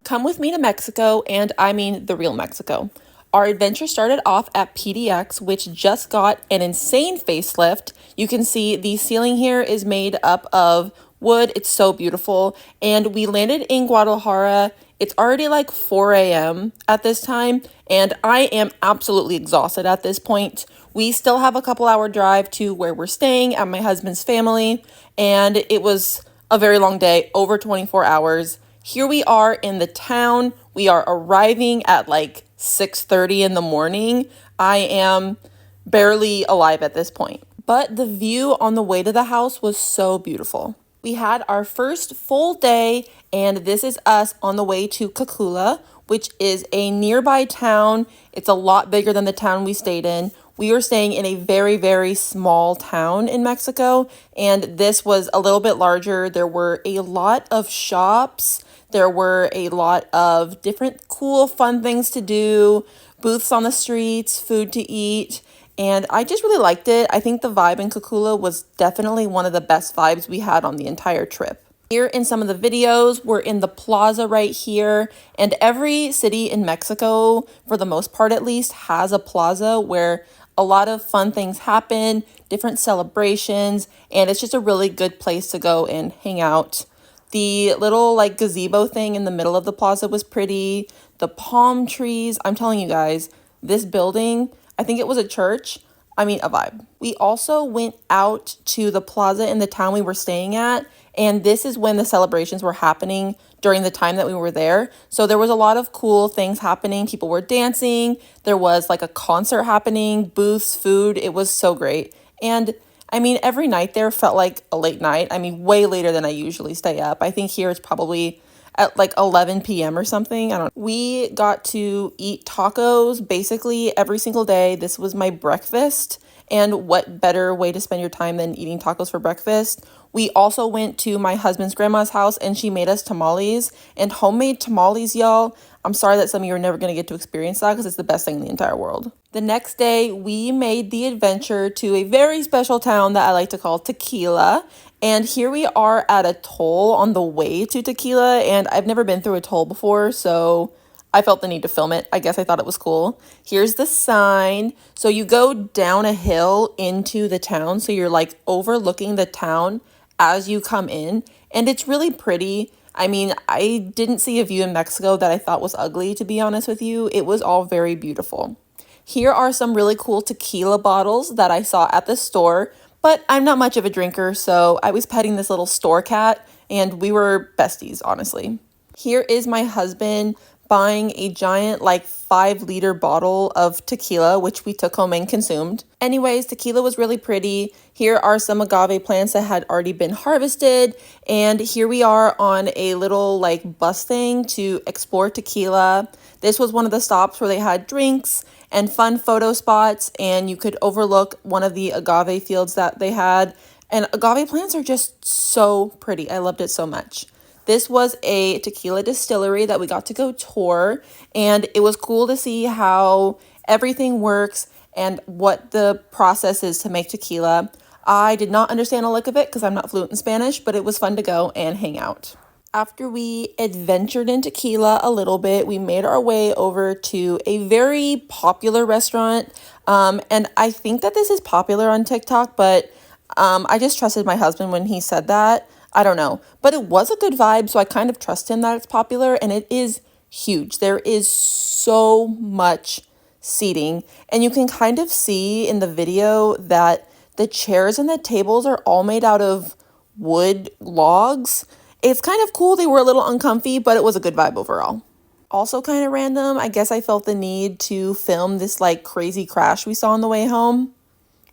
Come with me to Mexico, and I mean the real Mexico. Our adventure started off at PDX, which just got an insane facelift. You can see the ceiling here is made up of wood. It's so beautiful. And we landed in Guadalajara. It's already like 4 a.m. at this time, and I am absolutely exhausted at this point. We still have a couple hour drive to where we're staying at my husband's family, and it was a very long day, over 24 hours. Here we are in the town. We are arriving at like 6:30 in the morning. I am barely alive at this point. But the view on the way to the house was so beautiful. We had our first full day, and this is us on the way to Tequila, which is a nearby town. It's a lot bigger than the town we stayed in. We were staying in a very, very small town in Mexico, and this was a little bit larger. There were a lot of shops. There were a lot of different cool, fun things to do, booths on the streets, food to eat, and I just really liked it. I think the vibe in Tequila was definitely one of the best vibes we had on the entire trip. Here in some of the videos, we're in the plaza right here, and every city in Mexico, for the most part at least, has a plaza where a lot of fun things happen, different celebrations, and it's just a really good place to go and hang out. The little like gazebo thing in the middle of the plaza was pretty. The palm trees, I'm telling you guys, this building, I think it was a church. I mean, a vibe. We also went out to the plaza in the town we were staying at, and this is when the celebrations were happening during the time that we were there. So there was a lot of cool things happening. People were dancing. There was like a concert happening, booths, food. It was so great. And I mean, every night there felt like a late night. I mean, way later than I usually stay up. I think here it's probably at like 11 p.m. or something. I don't know. We got to eat tacos basically every single day. This was my breakfast. And what better way to spend your time than eating tacos for breakfast? We also went to my husband's grandma's house, and she made us tamales, and homemade tamales, y'all. I'm sorry that some of you are never going to get to experience that because it's the best thing in the entire world. The next day, we made the adventure to a very special town that I like to call Tequila. And here we are at a toll on the way to Tequila, and I've never been through a toll before, so I felt the need to film it. I guess I thought it was cool. Here's the sign. So you go down a hill into the town, so you're like overlooking the town as you come in, and it's really pretty. I mean, I didn't see a view in Mexico that I thought was ugly, to be honest with you. It was all very beautiful. Here are some really cool tequila bottles that I saw at the store, but I'm not much of a drinker, so I was petting this little store cat, and we were besties, honestly. Here is my husband buying a giant like 5-liter bottle of tequila, which we took home and consumed. Anyways, tequila was really pretty. Here are some agave plants that had already been harvested. And here we are on a little like bus thing to explore Tequila. This was one of the stops where they had drinks and fun photo spots, and you could overlook one of the agave fields that they had. And agave plants are just so pretty. I loved it so much. This was a tequila distillery that we got to go tour, and it was cool to see how everything works and what the process is to make tequila. I did not understand a lick of it because I'm not fluent in Spanish, but it was fun to go and hang out. After we adventured in Tequila a little bit, we made our way over to a very popular restaurant. And I think that this is popular on TikTok, but I just trusted my husband when he said that. I don't know, but it was a good vibe, so I kind of trust him that it's popular, and it is huge. There is so much seating, and you can kind of see in the video that the chairs and the tables are all made out of wood logs. It's kind of cool. They were a little uncomfy, but it was a good vibe overall. Also kind of random, I guess I felt the need to film this like crazy crash we saw on the way home.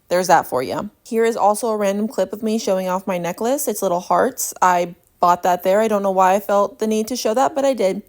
There's that for you. Here is also a random clip of me showing off my necklace. It's little hearts. I bought that there. I don't know why I felt the need to show that, but I did.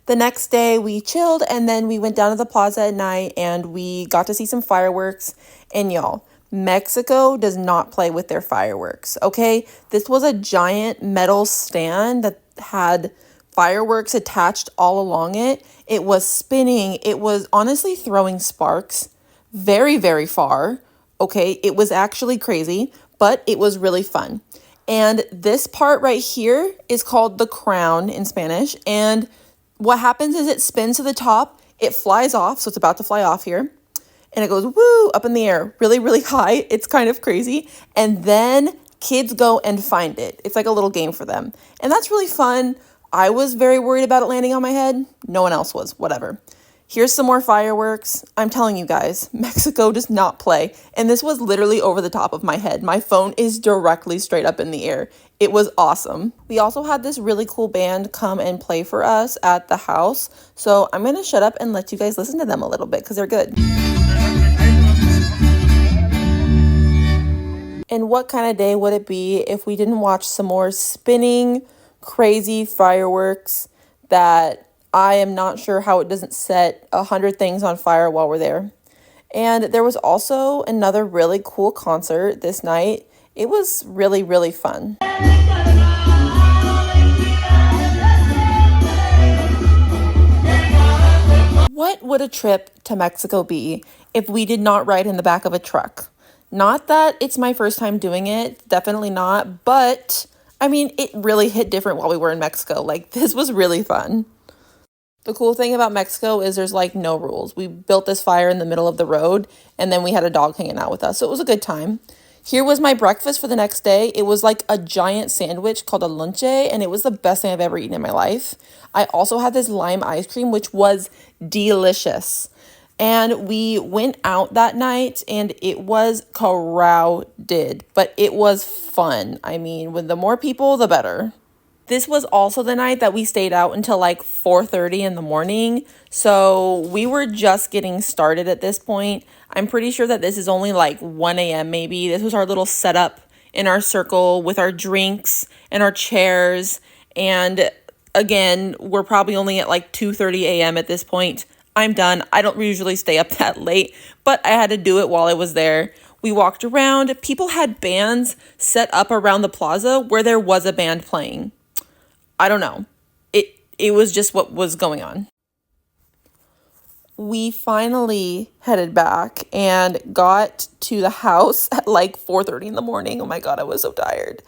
The next day we chilled, and then we went down to the plaza at night and we got to see some fireworks. And y'all, Mexico does not play with their fireworks, okay? This was a giant metal stand that had fireworks attached all along it. It was spinning. It was honestly throwing sparks very, very far. Okay, it was actually crazy, but it was really fun. And this part right here is called the crown in Spanish. And what happens is it spins to the top, it flies off, so it's about to fly off here. And it goes woo up in the air, really, really high. It's kind of crazy. And then kids go and find it. It's like a little game for them. And that's really fun. I was very worried about it landing on my head. No one else was, whatever. Here's some more fireworks. I'm telling you guys, Mexico does not play. And this was literally over the top of my head. My phone is directly straight up in the air. It was awesome. We also had this really cool band come and play for us at the house. So I'm gonna shut up and let you guys listen to them a little bit because they're good. And what kind of day would it be if we didn't watch some more spinning, crazy fireworks that I am not sure how it doesn't set 100 things on fire while we're there. And there was also another really cool concert this night. It was really, really fun. What would a trip to Mexico be if we did not ride in the back of a truck? Not that it's my first time doing it, definitely not, but I mean, it really hit different while we were in Mexico. Like, this was really fun. The cool thing about Mexico is there's like no rules. We built this fire in the middle of the road and then we had a dog hanging out with us. So it was a good time. Here was my breakfast for the next day. It was like a giant sandwich called a lonche and it was the best thing I've ever eaten in my life. I also had this lime ice cream, which was delicious. And we went out that night and it was crowded, but it was fun. I mean, with the more people, the better. This was also the night that we stayed out until like 4:30 in the morning. So we were just getting started at this point. I'm pretty sure that this is only like 1 a.m. maybe. This was our little setup in our circle with our drinks and our chairs. And again, we're probably only at like 2:30 a.m. at this point. I'm done. I don't usually stay up that late, but I had to do it while I was there. We walked around. People had bands set up around the plaza where there was a band playing. I don't know. It was just what was going on. We finally headed back and got to the house at like 4:30 in the morning. Oh my God, I was so tired.